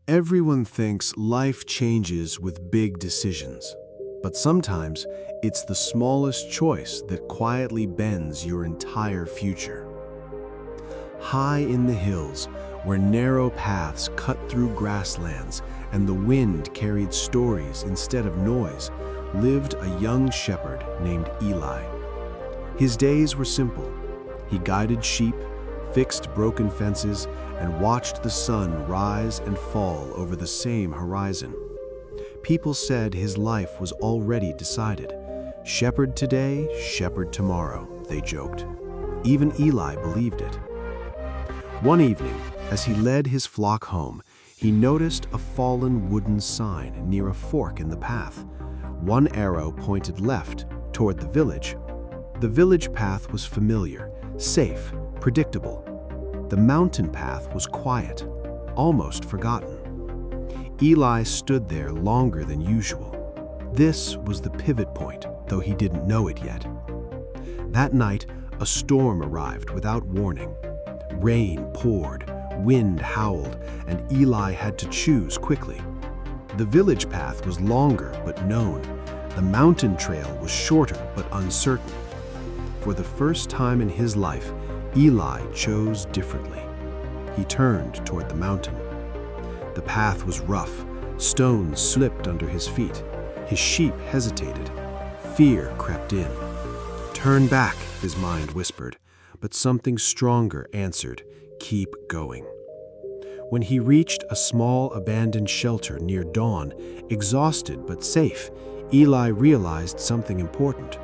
Everyone thinks life changes with big decisions, but sometimes it's the smallest choice that quietly bends your entire future. High in the hills, where narrow paths cut through grasslands and the wind carried stories instead of noise, lived a young shepherd named Eli. His days were simple. He guided sheep, fixed broken fences, and watched the sun rise and fall over the same horizon. People said his life was already decided. Shepherd today, shepherd tomorrow, they joked. Even Eli believed it. One evening, as he led his flock home, he noticed a fallen wooden sign near a fork in the path. One arrow pointed left, toward the village. The village path was familiar, safe, predictable. The mountain path was quiet, almost forgotten. Eli stood there longer than usual. This was the pivot point, though he didn't know it yet. That night, a storm arrived without warning. Rain poured, wind howled, and Eli had to choose quickly. The village path was longer but known. The mountain trail was shorter but uncertain. For the first time in his life, Eli chose differently. He turned toward the mountain. The path was rough. Stones slipped under his feet. His sheep hesitated. Fear crept in. "Turn back," his mind whispered, but something stronger answered, "Keep going." When he reached a small abandoned shelter near dawn, exhausted but safe, Eli realized something important.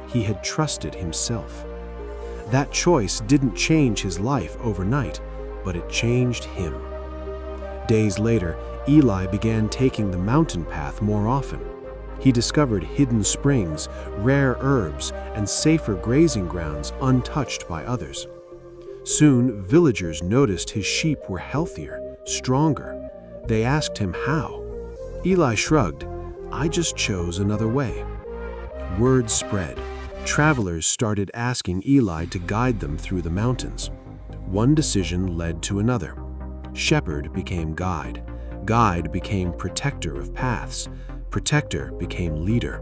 He had trusted himself. That choice didn't change his life overnight, but it changed him. Days later, Eli began taking the mountain path more often. He discovered hidden springs, rare herbs, and safer grazing grounds untouched by others. Soon, villagers noticed his sheep were healthier, stronger. They asked him how. Eli shrugged, "I just chose another way." Word spread. Travelers started asking Eli to guide them through the mountains. One decision led to another. Shepherd became guide. Guide became protector of paths. Protector became leader.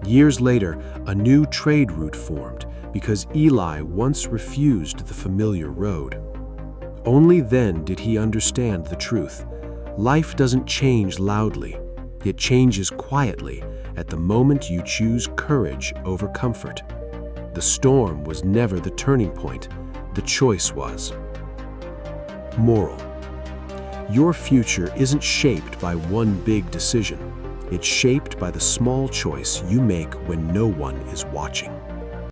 Years later, a new trade route formed because Eli once refused the familiar road. Only then did he understand the truth. Life doesn't change loudly. It changes quietly at the moment you choose courage over comfort. The storm was never the turning point. The choice was. Moral: your future isn't shaped by one big decision. It's shaped by the small choice you make when no one is watching.